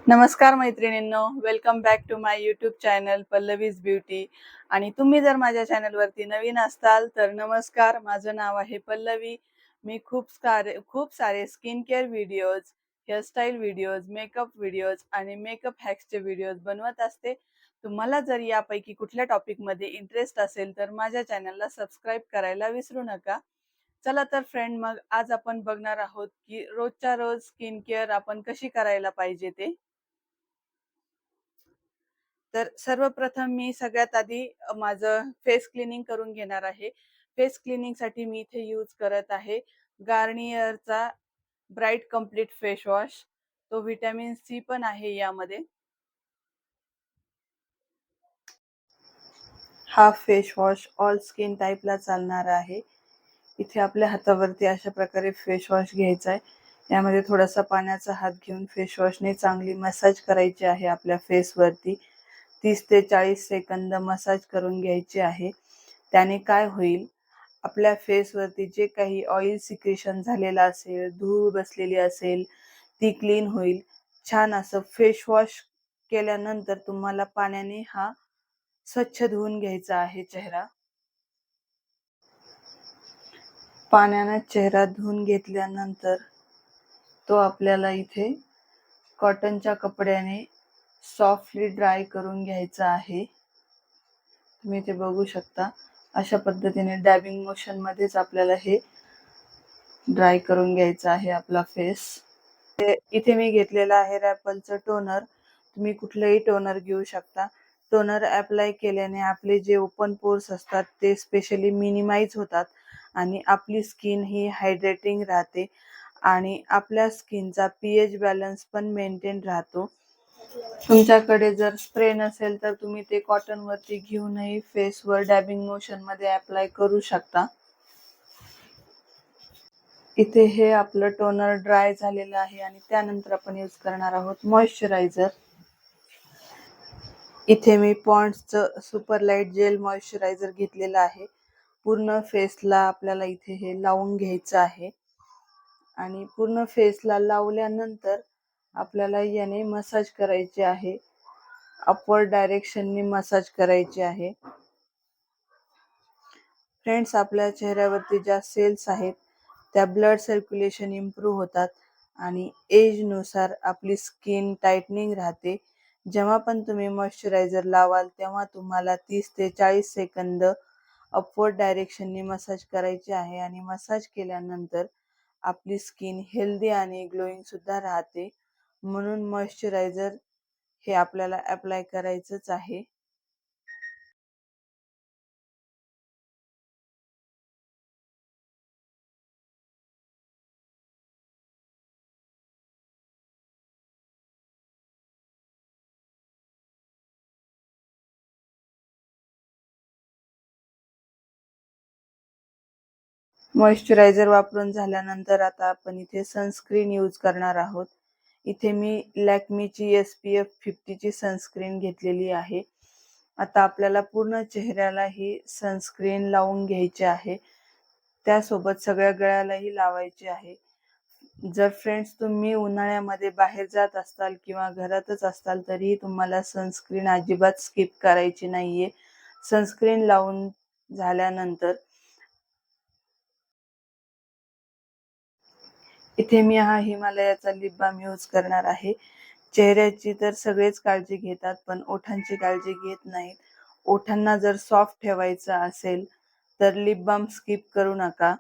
नमस्कार मैत्रिणींनो, welcome back to my YouTube channel Pallavi's beauty. आणि तुम्ही जर माझ्या चॅनलवरती नवीन असाल तर नमस्कार. माझं नाव आहे पल्लवी. मी खूप सारे skin care videos, hairstyle videos, makeup videos आणि मेकअप हॅक्सचे व्हिडिओज बनवत असते. तुम्हाला जर यापैकी कुठल्या टॉपिकमध्ये इंटरेस्ट असेल तर माझ्या चॅनलला सबस्क्राईब करायला विसरू नका. चला तर फ्रेंड, मग आज आपण बघणार आहोत की रोजच्या रोज स्किन केअर आपण कशी करायला पाहिजे ते. तर सर्वप्रथम मी सगळ्यात आधी माझं फेस क्लिनिंग करून घेणार आहे. फेस क्लिनिंगसाठी मी इथे यूज करत आहे गार्नियरचा ब्राईट कंप्लीट फेस वॉश. तो व्हिटॅमिन सी पण आहे यामध्ये. हा फेस वॉश ऑल स्किन टाईपला चालणार आहे. इथे आपल्या हातावरती अशा प्रकारे फेस वॉश घ्यायचा आहे. यामध्ये थोडासा पाण्याचा हात घेऊन फेस वॉशने चांगली मसाज करायची आहे आपल्या फेसवरती. 30 ते 40 सेकंद मसाज करून घ्यायची आहे. त्याने काय होईल, आपल्या फेसवरती जे काही ऑइल सिक्रेशन झालेलं असेल, धूळ बसलेली असेल, ती क्लीन होईल. छान असं फेस वॉश केल्यानंतर तुम्हाला पाण्याने हा स्वच्छ धुवून घ्यायचा आहे चेहरा. पाण्याने चेहरा धुवून घेतल्यानंतर तो आपल्याला इथे कॉटनच्या कपड्याने सॉफ्टली ड्राय करून घ्यायचा आहे. तुम्ही इथे बघू शकता, अशा पद्धतीने डॅबिंग मोशन मध्येच आपल्याला हे ड्राय करून घ्यायचं आहे आपला फेस. इथे मी घेतलेला आहे रॅपलचं टोनर. तुम्ही कुठलंही टोनर घेऊ शकता. टोनर अप्लाय केल्याने आपले जे ओपन पोर्स असतात ते स्पेशली मिनिमाइज होतात आणि आपली स्किन ही हायड्रेटिंग राहते आणि आपल्या स्किनचा पीएच बॅलन्स पण मेंटेन राहतो. तुमच्याकडे जर स्प्रे नसेल तर तुम्ही ते कॉटन वरती घेऊनही फेसवर डॅबिंग मोशन मध्ये अप्लाय करू शकता. इथे हे आपलं टोनर ड्राय झालेलं आहे आणि त्यानंतर आपण यूज करणार आहोत मॉइश्चरायझर. इथे मी पॉन्ड्सचं सुपर लाईट जेल मॉइश्चरायझर घेतलेलं आहे. पूर्ण फेसला आपल्याला इथे हे लावून घ्यायचं आहे आणि पूर्ण फेसला लावल्यानंतर आपल्याला याने मसाज करायचे आहे. अपवर्ड डायरेक्शनने मसाज करायचे आहे. फ्रेंड्स, आपल्या चेहऱ्यावरती ज्या सेल्स आहेत त्या ब्लड सर्क्युलेशन इम्प्रूव्ह होतात आणि एजनुसार आपली स्किन टाईटनिंग राहते. जेव्हा पण तुम्ही मॉइश्चरायझर लावाल तेव्हा तुम्हाला 30 ते 40 सेकंद अपवर्ड डायरेक्शनने मसाज करायचे आहे आणि मसाज केल्यानंतर आपली स्किन हेल्दी आणि ग्लोईंग सुद्धा राहते. म्हणून मॉइश्चरायझर हे आपल्याला अप्लाय करायचंच आहे. मॉइश्चरायझर वापरून झाल्यानंतर आता आपण इथे सनस्क्रीन यूज करणार आहोत. इथे मी लॅक्मीची SPF 50 ची सनस्क्रीन घेतलेली आहे. आता आपल्याला पूर्ण चेहऱ्याला ही सनस्क्रीन लावून घ्यायची आहे. त्यासोबत सगळ्या गळ्यालाही लावायची आहे. जर फ्रेंड्स तुम्ही उन्हाळ्यामध्ये बाहेर जात असताल किंवा घरातच असताल तरीही तुम्हाला सनस्क्रीन अजिबात स्किप करायची नाहीये. सनस्क्रीन लावून झाल्यानंतर इथे मी हा हिमालयाचा लिप बाम यूज करणार आहे. चेहऱ्याची तर सगळेच काळजी घेतात पण ओठांची काळजी घेत नाहीत. ओठांना जर सॉफ्ट ठेवायचं असेल तर लिप बाम स्किप करू नका.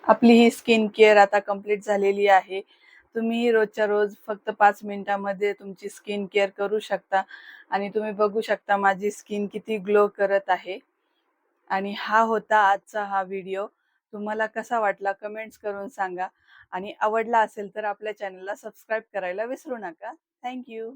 आपली ही स्किन केअर आता कंप्लीट झालेली आहे. तुम्ही रोजच्या रोज फक्त 5 मिनिटांमध्ये तुमची स्किन केअर करू शकता आणि तुम्ही बघू शकता माझी स्किन किती ग्लो करत आहे. आणि हा होता आजचा हा व्हिडिओ. तुम्हाला कसा वाटला कमेंट्स करून सांगा आणि आवडला असेल तर आपल्या चॅनलला सबस्क्राईब करायला विसरू नका. Thank you.